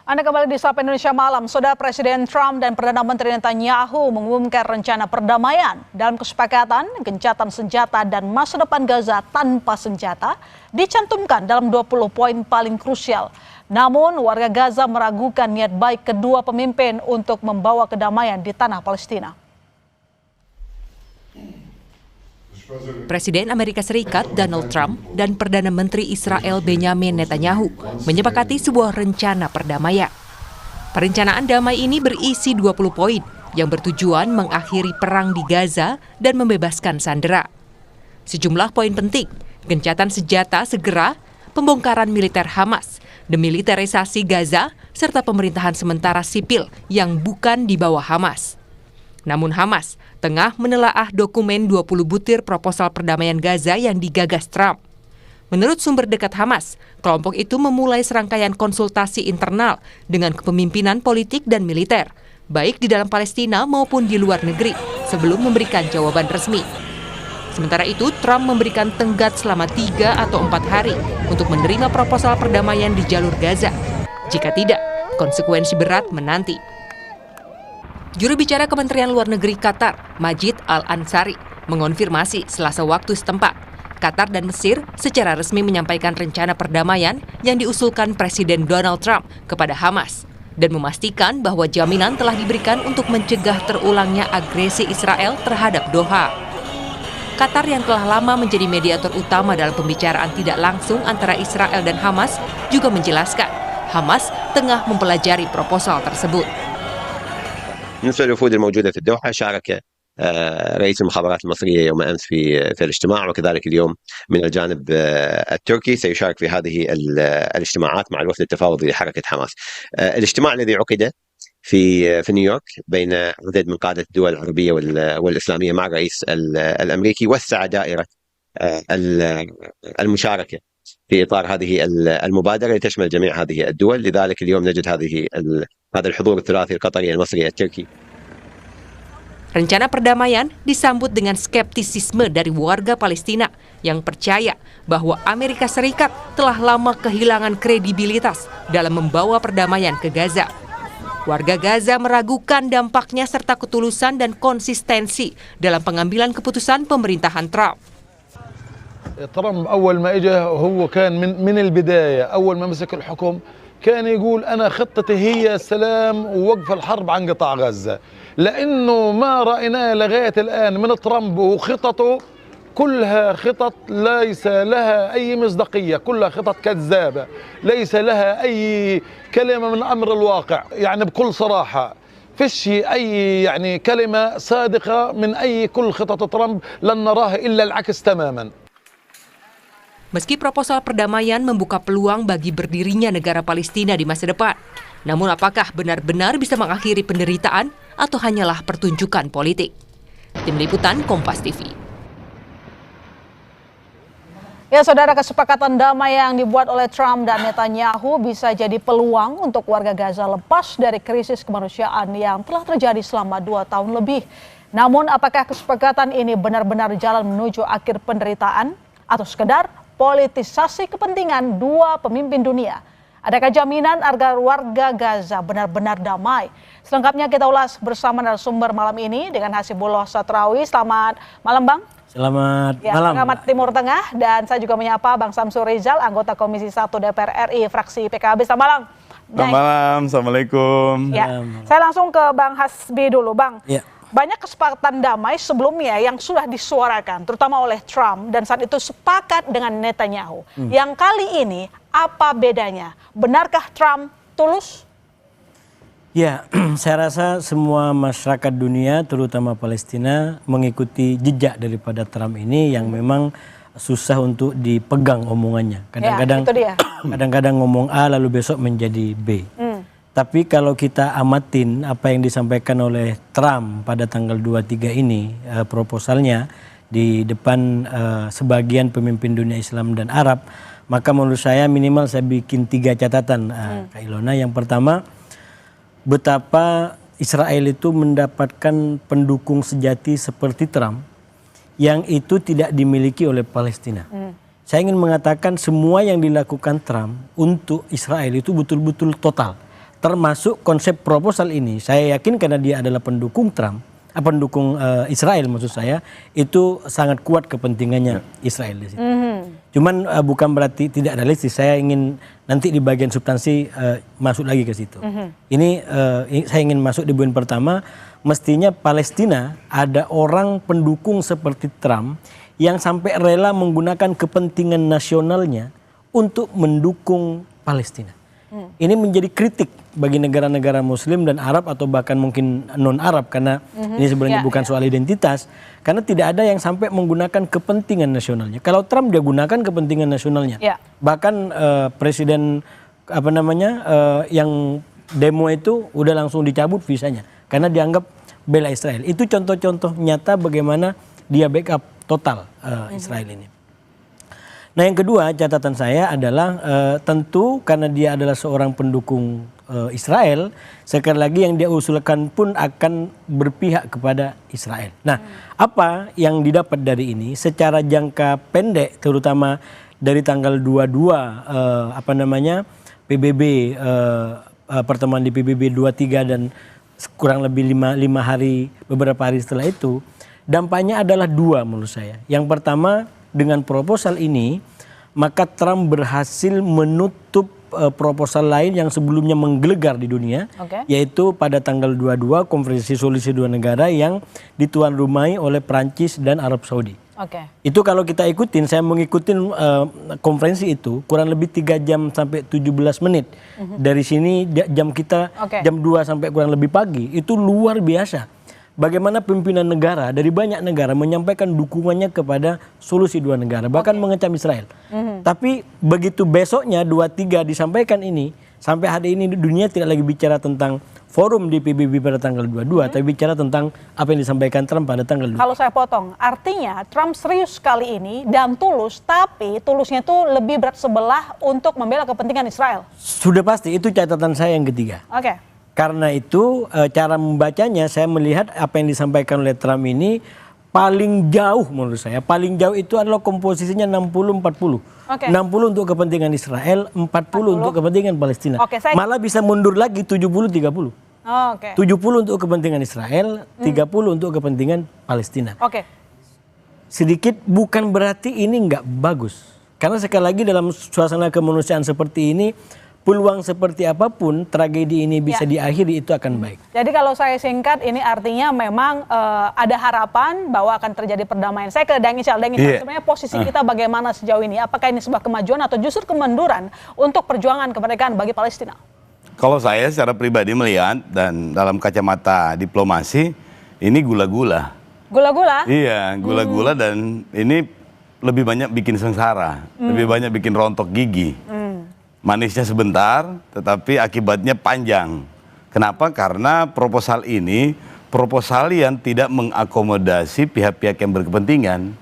Anda kembali di Sapa Indonesia Malam. Saudara, Presiden Trump dan Perdana Menteri Netanyahu mengumumkan rencana perdamaian. Dalam kesepakatan, gencatan senjata dan masa depan Gaza tanpa senjata dicantumkan dalam 20 poin paling krusial. Namun, warga Gaza meragukan niat baik kedua pemimpin untuk membawa kedamaian di tanah Palestina. Presiden Amerika Serikat Donald Trump dan Perdana Menteri Israel Benjamin Netanyahu menyepakati sebuah rencana perdamaian. Perencanaan damai ini berisi 20 poin yang bertujuan mengakhiri perang di Gaza dan membebaskan sandera. Sejumlah poin penting, gencatan senjata segera, pembongkaran militer Hamas, demilitarisasi Gaza, serta pemerintahan sementara sipil yang bukan di bawah Hamas. Namun Hamas tengah menelaah dokumen 20 butir proposal perdamaian Gaza yang digagas Trump. Menurut sumber dekat Hamas, kelompok itu memulai serangkaian konsultasi internal dengan kepemimpinan politik dan militer, baik di dalam Palestina maupun di luar negeri, sebelum memberikan jawaban resmi. Sementara itu, Trump memberikan tenggat selama 3 atau 4 hari untuk menerima proposal perdamaian di jalur Gaza. Jika tidak, konsekuensi berat menanti. Juru bicara Kementerian Luar Negeri Qatar, Majid Al-Ansari, mengonfirmasi Selasa waktu setempat, Qatar dan Mesir secara resmi menyampaikan rencana perdamaian yang diusulkan Presiden Donald Trump kepada Hamas dan memastikan bahwa jaminan telah diberikan untuk mencegah terulangnya agresi Israel terhadap Doha. Qatar yang telah lama menjadi mediator utama dalam pembicaraan tidak langsung antara Israel dan Hamas juga menjelaskan Hamas tengah mempelajari proposal tersebut. بالنسبة للوفود الموجودة في الدوحة شارك رئيس المخابرات المصرية يوم أمس في الاجتماع، وكذلك اليوم من الجانب التركي سيشارك في هذه الاجتماعات مع الوفد التفاوضي لحركة حماس. الاجتماع الذي عقد في نيويورك بين عدد من قادة الدول العربية والإسلامية مع الرئيس الأمريكي وسع دائرة المشاركة في إطار هذه المبادرة لتشمل جميع هذه الدول. لذلك اليوم نجد هذا الحضور الثلاثي القطري المصري التركي. Rencana perdamaian disambut dengan skeptisisme dari warga Palestina yang percaya bahwa Amerika Serikat telah lama kehilangan kredibilitas dalam membawa perdamaian ke Gaza. Warga Gaza meragukan dampaknya serta ketulusan dan konsistensi dalam pengambilan keputusan pemerintahan Trump. ترامب أول ما إجا هو كان من البداية أول ما مسك الحكم كان يقول أنا خطتي هي السلام ووقف الحرب عن قطاع غزة، لأنه ما رأيناه لغاية الآن من ترامب وخططه كلها خطط ليس لها أي مصداقية، كلها خطط كذابة، ليس لها أي كلمة من أمر الواقع. يعني بكل صراحة فيش أي يعني كلمة صادقة من كل خطط ترامب، لن نراها إلا العكس تماما. Meski proposal perdamaian membuka peluang bagi berdirinya negara Palestina di masa depan, namun apakah benar-benar bisa mengakhiri penderitaan atau hanyalah pertunjukan politik? Tim Liputan Kompas TV. Ya, saudara, kesepakatan damai yang dibuat oleh Trump dan Netanyahu bisa jadi peluang untuk warga Gaza lepas dari krisis kemanusiaan yang telah terjadi selama 2 tahun lebih. Namun, apakah kesepakatan ini benar-benar jalan menuju akhir penderitaan atau sekedar politisasi kepentingan dua pemimpin dunia? Adakah jaminan agar warga Gaza benar-benar damai? Selengkapnya kita ulas bersama narasumber malam ini dengan Hasibullah Satrawi. Selamat malam, Bang. Selamat malam. Pengamat Timur Tengah, dan saya juga menyapa Bang Samsur Rizal, anggota Komisi 1 DPR RI, fraksi PKB. Selamat malam. Selamat malam, Assalamualaikum. Ya, saya langsung ke Bang Hasbi dulu, Bang. Ya. Banyak kesepakatan damai sebelumnya yang sudah disuarakan, terutama oleh Trump, dan saat itu sepakat dengan Netanyahu. Yang kali ini, apa bedanya? Benarkah Trump tulus? Ya, saya rasa semua masyarakat dunia, terutama Palestina, mengikuti jejak daripada Trump ini yang memang susah untuk dipegang omongannya. Kadang-kadang ngomong A lalu besok menjadi B. Tapi kalau kita amatin apa yang disampaikan oleh Trump pada tanggal 23 ini, proposalnya di depan sebagian pemimpin dunia Islam dan Arab, maka menurut saya minimal saya bikin 3 catatan, Kak Ilona. Yang pertama, betapa Israel itu mendapatkan pendukung sejati seperti Trump yang itu tidak dimiliki oleh Palestina. Saya ingin mengatakan semua yang dilakukan Trump untuk Israel itu betul-betul total. termasuk konsep proposal ini, saya yakin karena dia adalah pendukung Trump, pendukung Israel maksud saya, itu sangat kuat kepentingannya Israel di situ. Cuman bukan berarti tidak realistis. Saya ingin nanti di bagian substansi masuk lagi ke situ. Ini saya ingin masuk di poin pertama. Mestinya Palestina ada orang pendukung seperti Trump yang sampai rela menggunakan kepentingan nasionalnya untuk mendukung Palestina. Ini menjadi kritik bagi negara-negara Muslim dan Arab atau bahkan mungkin non-Arab karena ini sebenarnya bukan soal identitas, karena tidak ada yang sampai menggunakan kepentingan nasionalnya. Kalau Trump dia gunakan kepentingan nasionalnya, bahkan presiden yang demo itu udah langsung dicabut visanya karena dianggap bela Israel. Itu contoh-contoh nyata bagaimana dia backup total Israel ini. Nah yang kedua catatan saya adalah tentu karena dia adalah seorang pendukung Israel, sekali lagi yang dia usulkan pun akan berpihak kepada Israel. Nah apa yang didapat dari ini secara jangka pendek, terutama dari tanggal 22 PBB pertemuan di PBB 23 dan kurang lebih 5 hari, beberapa hari setelah itu, dampaknya adalah dua menurut saya. Yang pertama, dengan proposal ini, maka Trump berhasil menutup proposal lain yang sebelumnya menggelegar di dunia, yaitu pada tanggal 22 konferensi solusi dua negara yang dituan rumahi oleh Prancis dan Arab Saudi. Itu kalau kita ikutin, saya mengikuti konferensi itu kurang lebih 3 jam sampai 17 menit. Dari sini jam kita jam 2 sampai kurang lebih pagi, itu luar biasa. Bagaimana pimpinan negara dari banyak negara menyampaikan dukungannya kepada solusi dua negara, bahkan mengecam Israel. Tapi begitu besoknya 23 disampaikan ini, sampai hari ini dunia tidak lagi bicara tentang forum di PBB pada tanggal 22, tapi bicara tentang apa yang disampaikan Trump pada tanggal 2. Kalau saya potong, artinya Trump serius kali ini dan tulus, tapi tulusnya itu lebih berat sebelah untuk membela kepentingan Israel. Sudah pasti, itu catatan saya yang ketiga. Karena itu cara membacanya saya melihat apa yang disampaikan oleh Trump ini paling jauh menurut saya. Paling jauh itu adalah komposisinya 60-40. 60 untuk kepentingan Israel, 40 untuk kepentingan Palestina. Malah bisa mundur lagi 70-30. 70 untuk kepentingan Israel, 30 untuk kepentingan Palestina. Sedikit bukan berarti ini nggak bagus. Karena sekali lagi dalam suasana kemanusiaan seperti ini, peluang seperti apapun tragedi ini bisa diakhiri itu akan baik. Jadi kalau saya singkat ini artinya memang ada harapan bahwa akan terjadi perdamaian. Saya ke Dang Ical. Sebenarnya posisi kita bagaimana sejauh ini? Apakah ini sebuah kemajuan atau justru kemunduran untuk perjuangan kemerdekaan bagi Palestina? Kalau saya secara pribadi melihat dan dalam kacamata diplomasi ini gula-gula. Gula-gula? Iya, gula-gula dan ini lebih banyak bikin sengsara, lebih banyak bikin rontok gigi. Manisnya sebentar, tetapi akibatnya panjang. Kenapa? Karena proposal ini proposal yang tidak mengakomodasi pihak-pihak yang berkepentingan.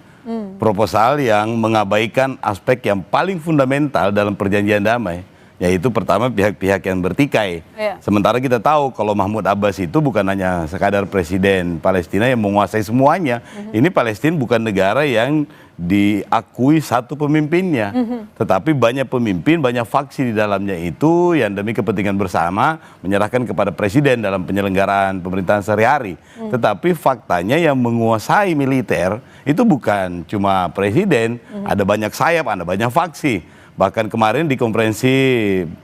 Proposal yang mengabaikan aspek yang paling fundamental dalam perjanjian damai, yaitu pertama pihak-pihak yang bertikai. Sementara kita tahu kalau Mahmud Abbas itu bukan hanya sekadar presiden Palestina yang menguasai semuanya. Ini Palestina bukan negara yang diakui satu pemimpinnya, tetapi banyak pemimpin, banyak faksi di dalamnya itu yang demi kepentingan bersama menyerahkan kepada presiden dalam penyelenggaraan pemerintahan sehari-hari. Tetapi faktanya yang menguasai militer itu bukan cuma presiden, ada banyak sayap, ada banyak faksi. Bahkan kemarin di konferensi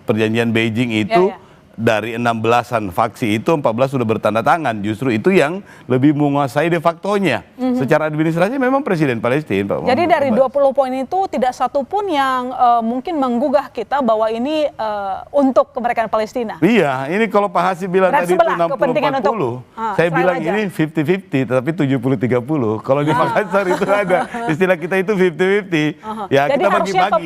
perjanjian Beijing itu dari 16-an faksi itu 14 sudah bertanda tangan. Justru itu yang lebih menguasai de factonya. Secara administrasi memang presiden Palestina. Jadi dari 20 poin itu tidak satu pun yang mungkin menggugah kita bahwa ini untuk kemerdekaan Palestina. Iya, ini kalau Pak Hasib bilang tadi itu 60-40, saya bilang aja. Ini 50-50 tetapi 70-30. Kalau di Makassar itu ada istilah kita itu 50-50. Ya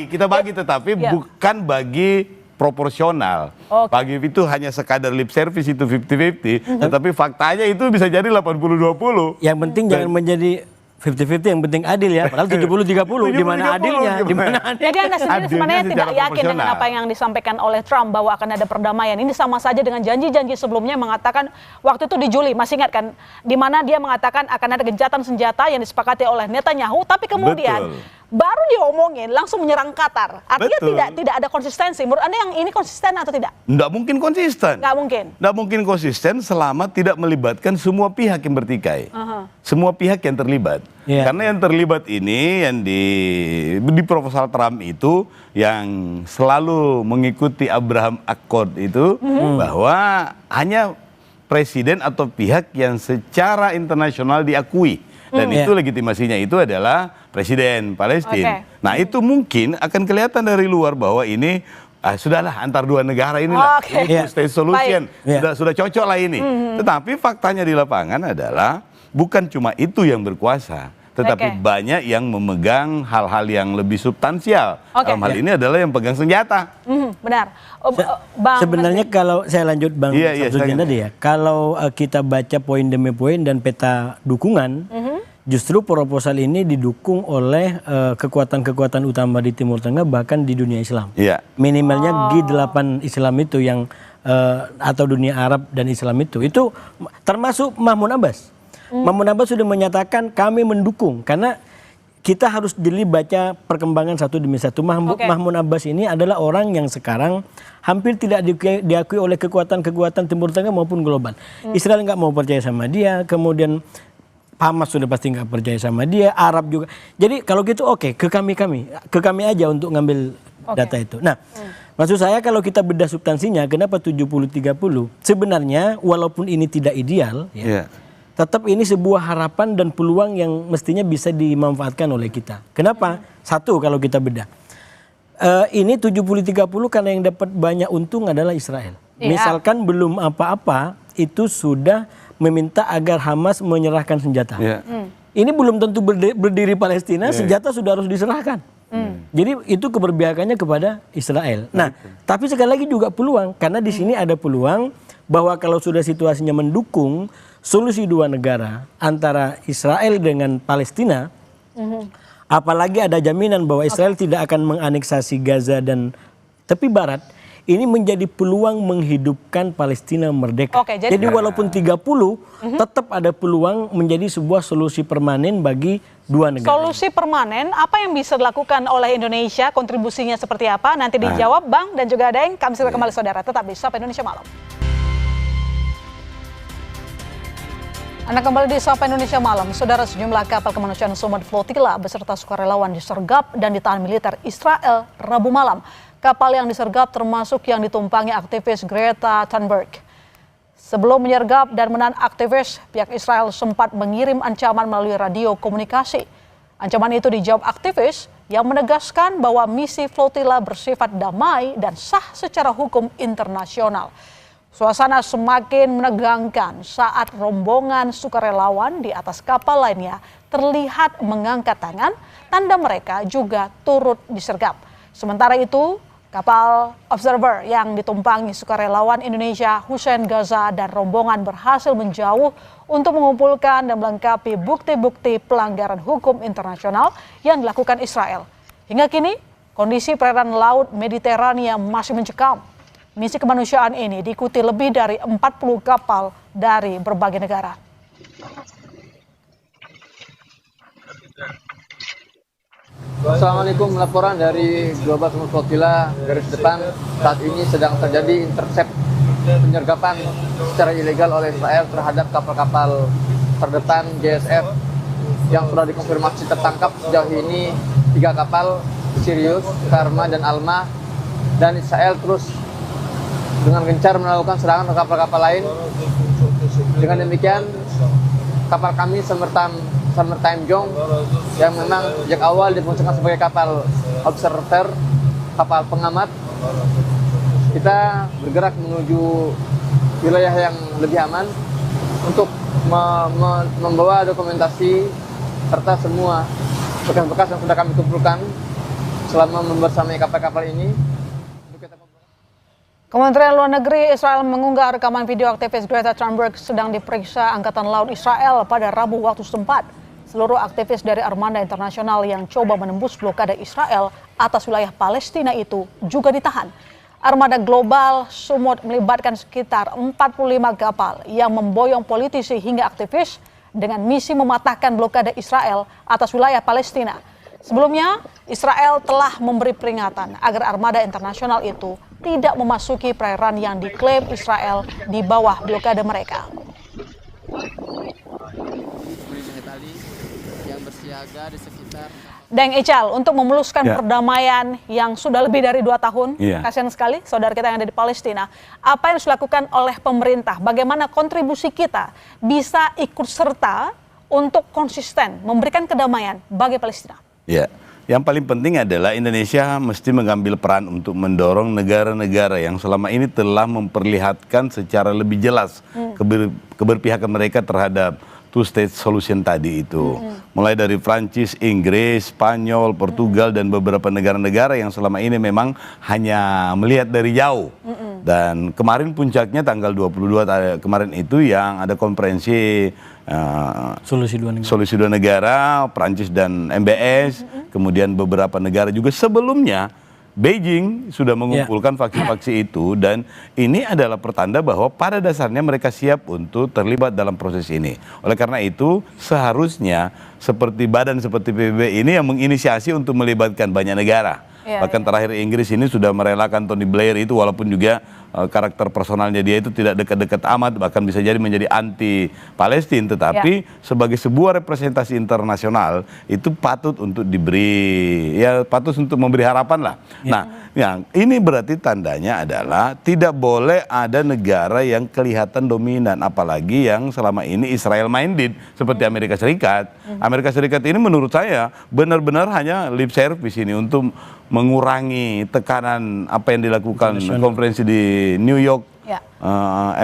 kita bagi tetapi bukan bagi proporsional. Bagi itu hanya sekadar lip service itu 50-50, tetapi faktanya itu bisa jadi 80-20. Yang penting jangan menjadi 50-50, yang penting adil ya. Padahal 70-30, di mana adilnya? Jadi Anda sendiri sebenarnya tidak yakin dengan apa yang disampaikan oleh Trump bahwa akan ada perdamaian. Ini sama saja dengan janji-janji sebelumnya mengatakan waktu itu di Juli, masih ingat kan? Di mana dia mengatakan akan ada gencatan senjata yang disepakati oleh Netanyahu, tapi kemudian baru diomongin langsung menyerang Qatar. Artinya Betul. tidak ada konsistensi. Menurut Anda yang ini konsisten atau tidak? Nggak mungkin konsisten. Nggak mungkin. Nggak mungkin konsisten selama tidak melibatkan semua pihak yang bertikai. Semua pihak yang terlibat. Karena yang terlibat ini yang di proposal Trump itu yang selalu mengikuti Abraham Accord itu bahwa hanya presiden atau pihak yang secara internasional diakui. Dan itu legitimasinya itu adalah Presiden Palestina. Nah itu mungkin akan kelihatan dari luar bahwa ini sudahlah antar dua negara inilah state solution, sudah cocok lah ini. Tetapi faktanya di lapangan adalah bukan cuma itu yang berkuasa, tetapi banyak yang memegang hal-hal yang lebih substansial. Dalam hal ini adalah yang pegang senjata. Benar. Sebenarnya kalau saya lanjut Bang Samsudin tadi ya, kalau kita baca poin demi poin dan peta dukungan, justru proposal ini didukung oleh kekuatan-kekuatan utama di Timur Tengah bahkan di dunia Islam. Minimalnya G8 Islam itu yang atau dunia Arab dan Islam itu termasuk Mahmud Abbas. Mahmud Abbas sudah menyatakan kami mendukung karena kita harus jeli baca perkembangan satu demi satu. Mahmud Abbas ini adalah orang yang sekarang hampir tidak diakui oleh kekuatan-kekuatan Timur Tengah maupun global. Israel nggak mau percaya sama dia, kemudian Hamas sudah pasti nggak percaya sama dia, Arab juga. Jadi kalau gitu ke kami aja untuk ngambil data itu. Nah, maksud saya kalau kita bedah substansinya, kenapa 70-30? Sebenarnya walaupun ini tidak ideal, tetap ini sebuah harapan dan peluang yang mestinya bisa dimanfaatkan oleh kita. Kenapa? Satu, kalau kita bedah. Ini 70-30 karena yang dapat banyak untung adalah Israel. Misalkan belum apa-apa, itu sudah meminta agar Hamas menyerahkan senjata. Ini belum tentu berdiri Palestina, senjata sudah harus diserahkan. Jadi itu keberpihakannya kepada Israel. Nah, tapi sekali lagi juga peluang, karena di sini ada peluang bahwa kalau sudah situasinya mendukung solusi dua negara antara Israel dengan Palestina, apalagi ada jaminan bahwa Israel tidak akan menganeksasi Gaza dan tepi barat, ini menjadi peluang menghidupkan Palestina merdeka. Jadi walaupun 30, tetap ada peluang menjadi sebuah solusi permanen bagi dua negara. Solusi permanen, apa yang bisa dilakukan oleh Indonesia, kontribusinya seperti apa? Nanti dijawab Bang dan juga Daeng. Kami segera kembali saudara, tetap di Sapa Indonesia Malam. Anda kembali di Sapa Indonesia Malam. Saudara, sejumlah kapal kemanusiaan Sumud Flotilla beserta sukarelawan disergap dan ditahan militer Israel Rabu malam. Kapal yang disergap termasuk yang ditumpangi aktivis Greta Thunberg. Sebelum menyergap dan menahan aktivis, pihak Israel sempat mengirim ancaman melalui radio komunikasi. Ancaman itu dijawab aktivis yang menegaskan bahwa misi flotilla bersifat damai dan sah secara hukum internasional. Suasana semakin menegangkan saat rombongan sukarelawan di atas kapal lainnya terlihat mengangkat tangan, tanda mereka juga turut disergap. Sementara itu, kapal Observer yang ditumpangi sukarelawan Indonesia Hussein Gaza dan rombongan berhasil menjauh untuk mengumpulkan dan melengkapi bukti-bukti pelanggaran hukum internasional yang dilakukan Israel. Hingga kini, kondisi perairan Laut Mediterania masih mencekam. Misi kemanusiaan ini diikuti lebih dari 40 kapal dari berbagai negara. Assalamualaikum, laporan dari Global Sumud Flotilla garis depan. Saat ini sedang terjadi intercept penyergapan secara ilegal oleh Israel terhadap kapal-kapal terdepan JSF yang sudah dikonfirmasi tertangkap sejauh ini 3 kapal, Sirius, Karma, dan Alma, dan Israel terus dengan gencar melakukan serangan ke kapal-kapal lain. Dengan demikian, kapal kami Summertime Jong yang memang sejak awal difungsikan sebagai kapal observer, kapal pengamat, kita bergerak menuju wilayah yang lebih aman untuk membawa dokumentasi serta semua bekas-bekas yang sudah kami kumpulkan selama membersamai kapal-kapal ini. Kementerian Luar Negeri Israel mengunggah rekaman video aktivis Greta Thunberg sedang diperiksa Angkatan Laut Israel pada Rabu waktu setempat. Seluruh aktivis dari Armada Internasional yang coba menembus blokade Israel atas wilayah Palestina itu juga ditahan. Armada global Sumud melibatkan sekitar 45 kapal yang memboyong politisi hingga aktivis dengan misi mematahkan blokade Israel atas wilayah Palestina. Sebelumnya, Israel telah memberi peringatan agar armada internasional itu tidak memasuki perairan yang diklaim Israel di bawah blokade mereka. Deng Ical, untuk memuluskan perdamaian yang sudah lebih dari 2 tahun, kasihan sekali saudara kita yang ada di Palestina, apa yang harus dilakukan oleh pemerintah? Bagaimana kontribusi kita bisa ikut serta untuk konsisten memberikan kedamaian bagi Palestina? Ya, yang paling penting adalah Indonesia mesti mengambil peran untuk mendorong negara-negara yang selama ini telah memperlihatkan secara lebih jelas keberpihakan mereka terhadap two-state solution tadi itu. Mulai dari Prancis, Inggris, Spanyol, Portugal, dan beberapa negara-negara yang selama ini memang hanya melihat dari jauh. Dan kemarin puncaknya tanggal 22 kemarin itu yang ada konferensi solusi dua negara, Prancis dan MBS, kemudian beberapa negara juga sebelumnya. Beijing sudah mengumpulkan faksi-faksi itu, dan ini adalah pertanda bahwa pada dasarnya mereka siap untuk terlibat dalam proses ini. Oleh karena itu seharusnya seperti badan seperti PBB ini yang menginisiasi untuk melibatkan banyak negara. Bahkan terakhir Inggris ini sudah merelakan Tony Blair itu, walaupun juga karakter personalnya dia itu tidak dekat-dekat amat, bahkan bisa jadi menjadi anti Palestina, tetapi sebagai sebuah representasi internasional itu patut untuk diberi, patut untuk memberi harapan lah. Nah, yang ini berarti tandanya adalah tidak boleh ada negara yang kelihatan dominan, apalagi yang selama ini Israel minded seperti Amerika Serikat. Amerika Serikat ini menurut saya benar-benar hanya lip service ini untuk mengurangi tekanan apa yang dilakukan konferensi di New York,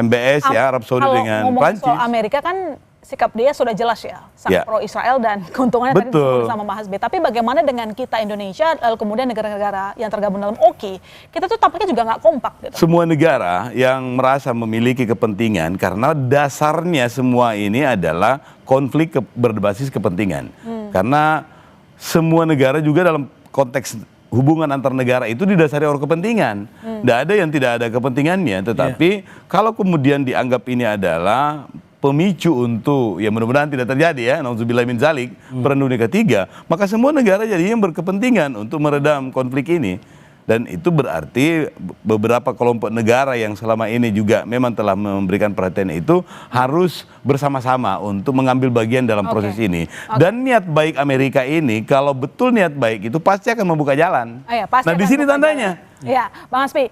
MBS Arab Saudi dengan Prancis. Soal Amerika kan sikap dia sudah jelas sangat pro Israel dan keuntungannya tadi disebut sama Mas B. Tapi bagaimana dengan kita Indonesia, lalu kemudian negara-negara yang tergabung dalam OKI, kita tuh tampaknya juga nggak kompak. Gitu. Semua negara yang merasa memiliki kepentingan, karena dasarnya semua ini adalah konflik berbasis kepentingan. Karena semua negara juga dalam konteks hubungan antar negara itu didasari oleh kepentingan. Tidak ada yang tidak ada kepentingannya, tetapi kalau kemudian dianggap ini adalah pemicu untuk, ya mudah-mudahan tidak terjadi nauzubillah min zalik, perang dunia ketiga, maka semua negara jadinya berkepentingan untuk meredam konflik ini. Dan itu berarti beberapa kelompok negara yang selama ini juga memang telah memberikan perhatian itu harus bersama-sama untuk mengambil bagian dalam proses ini. Dan niat baik Amerika ini, kalau betul niat baik itu pasti akan membuka jalan. Nah di sini tandanya. Ya, Bang Hasbi,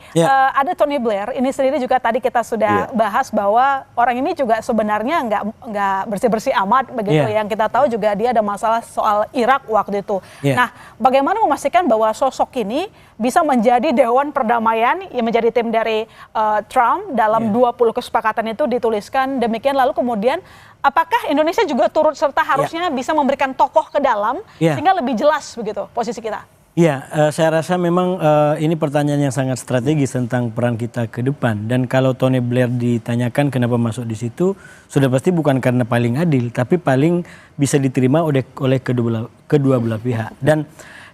ada Tony Blair, ini sendiri juga tadi kita sudah bahas bahwa orang ini juga sebenarnya nggak bersih-bersih amat begitu. Yang kita tahu juga dia ada masalah soal Irak waktu itu. Nah, bagaimana memastikan bahwa sosok ini bisa menjadi Dewan Perdamaian yang menjadi tim dari Trump dalam 20 kesepakatan itu dituliskan demikian, lalu kemudian apakah Indonesia juga turut serta harusnya bisa memberikan tokoh ke dalam sehingga lebih jelas begitu posisi kita? Ya, saya rasa memang ini pertanyaan yang sangat strategis tentang peran kita ke depan. Dan kalau Tony Blair ditanyakan kenapa masuk di situ, sudah pasti bukan karena paling adil, tapi paling bisa diterima oleh kedua belah pihak. Dan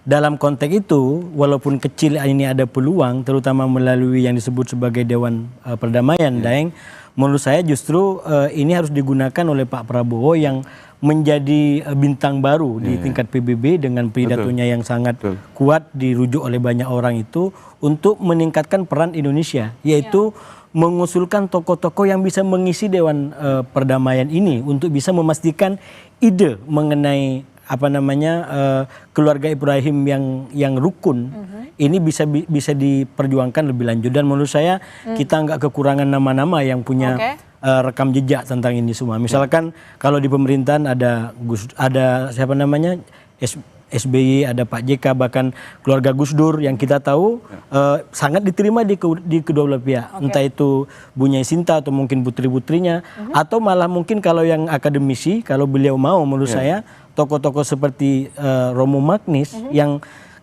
dalam konteks itu, walaupun kecil ini ada peluang, terutama melalui yang disebut sebagai Dewan Perdamaian, Daeng, menurut saya justru ini harus digunakan oleh Pak Prabowo yang menjadi bintang baru di tingkat PBB dengan pidatonya yang sangat kuat dirujuk oleh banyak orang itu untuk meningkatkan peran Indonesia, yaitu mengusulkan tokoh-tokoh yang bisa mengisi Dewan Perdamaian ini untuk bisa memastikan ide mengenai keluarga Ibrahim yang rukun ini bisa diperjuangkan lebih lanjut. Dan menurut saya kita nggak kekurangan nama-nama yang punya rekam jejak tentang ini semua. Misalkan kalau di pemerintahan ada siapa namanya SBY, ada Pak JK, bahkan keluarga Gus Dur yang kita tahu sangat diterima di kedua belah pihak. Entah itu Bunyai Sinta atau mungkin putri-putrinya, atau malah mungkin kalau yang akademisi, kalau beliau mau, menurut saya tokoh-tokoh seperti Romo Magnis yang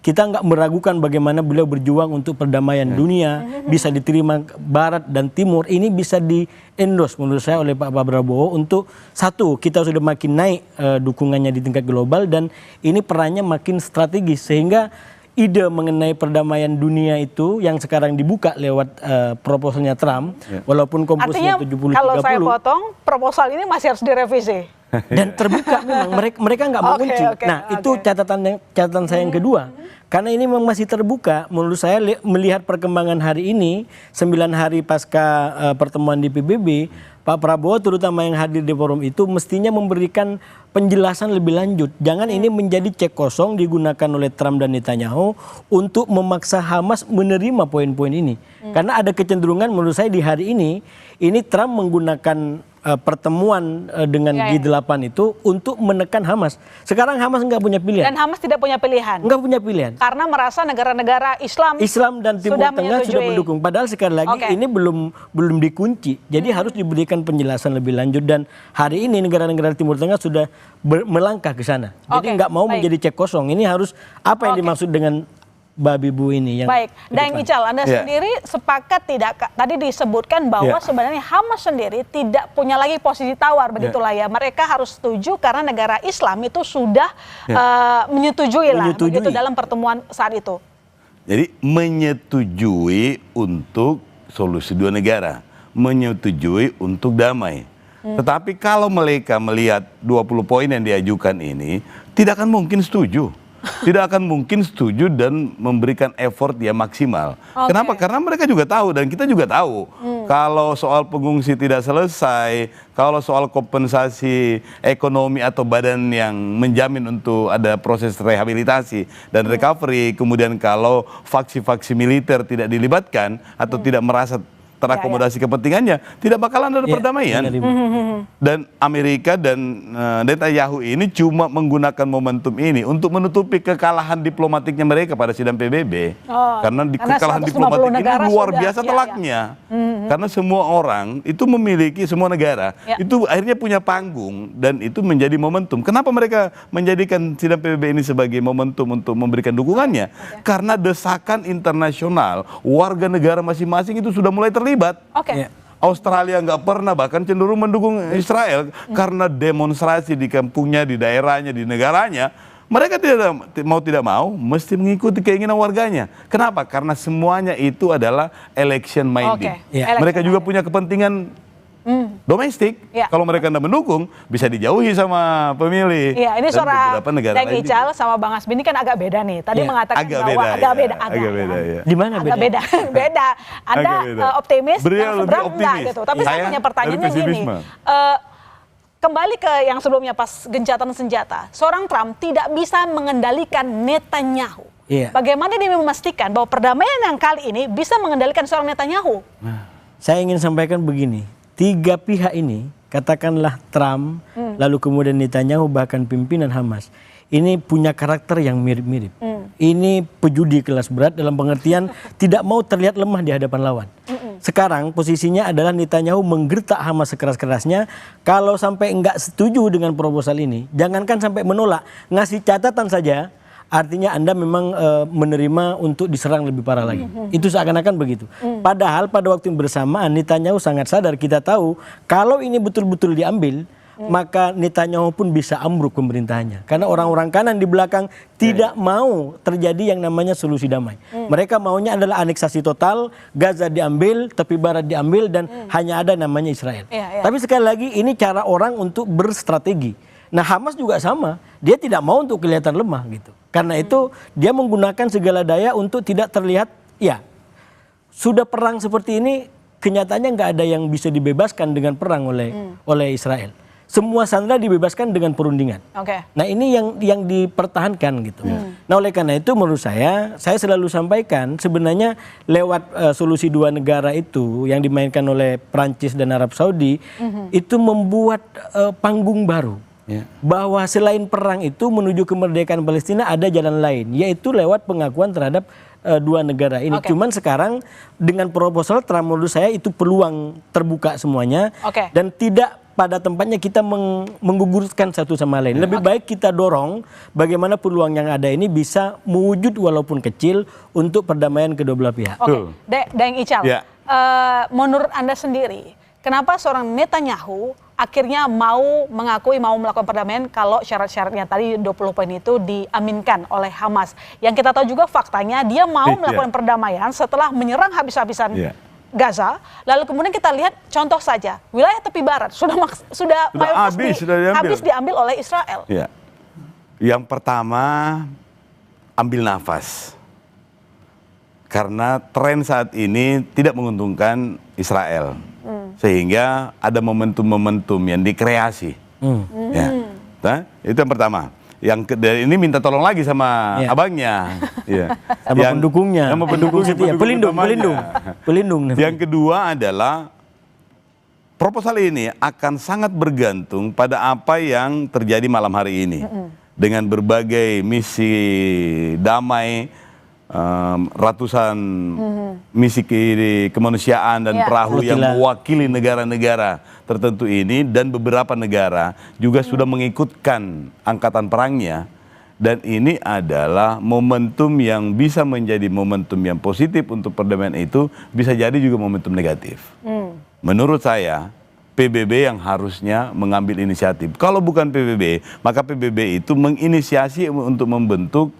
kita nggak meragukan bagaimana beliau berjuang untuk perdamaian dunia, bisa diterima Barat dan Timur, ini bisa di-endorse menurut saya oleh Pak Prabowo untuk satu, kita sudah makin naik dukungannya di tingkat global, dan ini perannya makin strategis, sehingga ide mengenai perdamaian dunia itu yang sekarang dibuka lewat proposalnya Trump, walaupun komposisinya 70-30. Artinya kalau saya potong, proposal ini masih harus direvisi. Dan terbuka memang, mereka nggak mau kunci. Nah itu catatan saya yang kedua. Karena ini memang masih terbuka, menurut saya melihat perkembangan hari ini, 9 hari pasca pertemuan di PBB, Pak Prabowo terutama yang hadir di forum itu mestinya memberikan penjelasan lebih lanjut. Jangan ini menjadi cek kosong digunakan oleh Trump dan Netanyahu untuk memaksa Hamas menerima poin-poin ini. Karena ada kecenderungan menurut saya di hari ini Trump menggunakan pertemuan dengan G8 itu untuk menekan Hamas. Sekarang Hamas nggak punya pilihan. Dan Hamas tidak punya pilihan. Nggak punya pilihan. Karena merasa negara-negara Islam dan Timur Tengah sudah mendukung. Padahal sekali lagi ini belum dikunci. Jadi harus diberikan penjelasan lebih lanjut. Dan hari ini negara-negara Timur Tengah sudah melangkah ke sana. Jadi nggak mau menjadi cek kosong. Ini harus apa yang dimaksud dengan babi bu ini yang baik. Dan Ical, Anda sendiri sepakat tidak? Tadi disebutkan bahwa sebenarnya Hamas sendiri tidak punya lagi posisi tawar, begitulah ya. Mereka harus setuju karena negara Islam itu sudah menyetujui lah begitu dalam pertemuan saat itu. Jadi menyetujui untuk solusi dua negara, menyetujui untuk damai. Tetapi kalau mereka melihat 20 poin yang diajukan ini, tidak akan mungkin setuju. Tidak akan mungkin setuju dan memberikan effort yang maksimal. Kenapa? Karena mereka juga tahu dan kita juga tahu. Kalau soal pengungsi tidak selesai, kalau soal kompensasi ekonomi atau badan yang menjamin untuk ada proses rehabilitasi dan recovery, kemudian kalau faksi-faksi militer tidak dilibatkan atau tidak merasa terakomodasi kepentingannya, tidak bakalan ada perdamaian. Dan Amerika dan Netanyahu ini cuma menggunakan momentum ini untuk menutupi kekalahan diplomatiknya mereka pada sidang PBB. Karena kekalahan diplomatik ini luar biasa telaknya. Karena semua orang itu memiliki, semua negara itu akhirnya punya panggung dan itu menjadi momentum. Kenapa mereka menjadikan sidang PBB ini sebagai momentum untuk memberikan dukungannya? Karena desakan internasional warga negara masing-masing itu sudah mulai terlibat. Australia nggak pernah bahkan cenderung mendukung Israel karena demonstrasi di kampungnya, di daerahnya, di negaranya. Mereka tidak mau mesti mengikuti keinginan warganya. Kenapa? Karena semuanya itu adalah election minded. Mereka juga punya kepentingan domestik. Kalau mereka tidak mendukung, bisa dijauhi sama pemilih. Iya, ini suara Deng Ical sama Bang Hasbi ini kan agak beda nih. Tadi mengatakan bahwa agak beda. Di mana beda? Beda. Anda optimis, yang seberang enggak gitu. Tapi saya punya pertanyaannya gini. Kembali ke yang sebelumnya pas gencatan senjata. Seorang Trump tidak bisa mengendalikan Netanyahu. Bagaimana dia memastikan bahwa perdamaian yang kali ini bisa mengendalikan seorang Netanyahu? Saya ingin sampaikan begini. 3 pihak ini, katakanlah Trump, lalu kemudian Netanyahu, bahkan pimpinan Hamas, ini punya karakter yang mirip-mirip. Ini pejudi kelas berat dalam pengertian tidak mau terlihat lemah di hadapan lawan. Sekarang posisinya adalah Netanyahu menggertak Hamas sekeras-kerasnya. Kalau sampai enggak setuju dengan proposal ini, jangankan sampai menolak, ngasih catatan saja, artinya Anda memang menerima untuk diserang lebih parah lagi. Itu seakan-akan begitu. Padahal pada waktu yang bersamaan Netanyahu sangat sadar, kita tahu kalau ini betul-betul diambil, maka Netanyahu pun bisa ambruk pemerintahannya. Karena orang-orang kanan di belakang tidak mau terjadi yang namanya solusi damai. Mereka maunya adalah aneksasi total, Gaza diambil, tepi barat diambil, dan hanya ada namanya Israel. Tapi sekali lagi ini cara orang untuk berstrategi. Nah Hamas juga sama, dia tidak mau untuk kelihatan lemah gitu. Karena itu dia menggunakan segala daya untuk tidak terlihat, sudah perang seperti ini, kenyataannya nggak ada yang bisa dibebaskan dengan perang oleh Israel. Semua sandera dibebaskan dengan perundingan. Nah ini yang dipertahankan gitu. Nah oleh karena itu menurut saya selalu sampaikan sebenarnya lewat solusi 2 negara itu yang dimainkan oleh Prancis dan Arab Saudi, itu membuat panggung baru. Bahwa selain perang itu menuju kemerdekaan Palestina ada jalan lain, yaitu lewat pengakuan terhadap 2 negara ini. Cuman sekarang dengan proposal Trump menurut saya itu peluang terbuka semuanya, dan tidak pada tempatnya kita menggugurkan satu sama lain. Lebih baik kita dorong bagaimana peluang yang ada ini bisa mewujud walaupun kecil untuk perdamaian kedua belah pihak. Deng Ical, menurut Anda sendiri, kenapa seorang Netanyahu akhirnya mau melakukan perdamaian kalau syarat-syaratnya tadi 20 poin itu diaminkan oleh Hamas. Yang kita tahu juga faktanya dia mau melakukan perdamaian setelah menyerang habis-habisan Gaza, lalu kemudian kita lihat contoh saja wilayah tepi barat sudah mayoritas habis diambil oleh Israel. Ya. Yang pertama, ambil nafas. Karena tren saat ini tidak menguntungkan Israel. Sehingga ada momentum-momentum yang dikreasi. Ya. Nah, itu yang pertama. Yang ini minta tolong lagi sama abangnya. Ya. Sama pendukungnya. Sama pelindung. Yang kedua adalah proposal ini akan sangat bergantung pada apa yang terjadi malam hari ini. Dengan berbagai misi damai, ratusan misi kemanusiaan dan perahu yang mewakili negara-negara tertentu ini, dan beberapa negara juga sudah mengikutkan angkatan perangnya, dan ini adalah momentum yang bisa menjadi momentum yang positif untuk perdamaian itu, bisa jadi juga momentum negatif. Menurut saya PBB yang harusnya mengambil inisiatif. Kalau bukan PBB, maka PBB itu menginisiasi untuk membentuk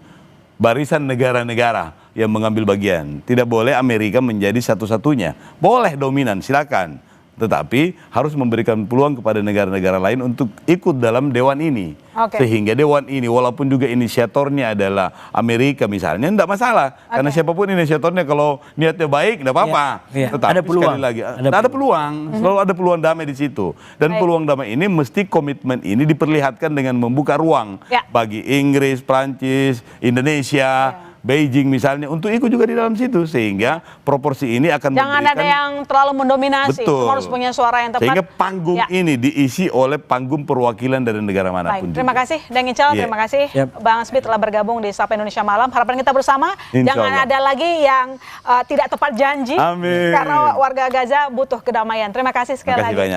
barisan negara-negara yang mengambil bagian. Tidak boleh Amerika menjadi satu-satunya. Boleh dominan, silakan. Tetapi harus memberikan peluang kepada negara-negara lain untuk ikut dalam dewan ini. Sehingga dewan ini, walaupun juga inisiatornya adalah Amerika misalnya, tidak masalah. Karena siapapun inisiatornya, kalau niatnya baik, tidak apa-apa. Tetapi ada peluang. Sekali lagi, ada peluang. Selalu ada peluang damai di situ. Dan peluang damai ini mesti komitmen ini diperlihatkan dengan membuka ruang bagi Inggris, Prancis, Indonesia, Beijing misalnya, untuk ikut juga di dalam situ, sehingga proporsi ini akan jangan ada yang terlalu mendominasi. Betul. Harus punya suara yang tepat. Sehingga panggung ini diisi oleh panggung perwakilan dari negara manapun. Terima kasih Deng Ical, terima kasih Bang Smith telah bergabung di Sapa Indonesia Malam. Harapan kita bersama, jangan ada lagi yang tidak tepat janji. Amin. Karena warga Gaza butuh kedamaian. Terima kasih sekali lagi.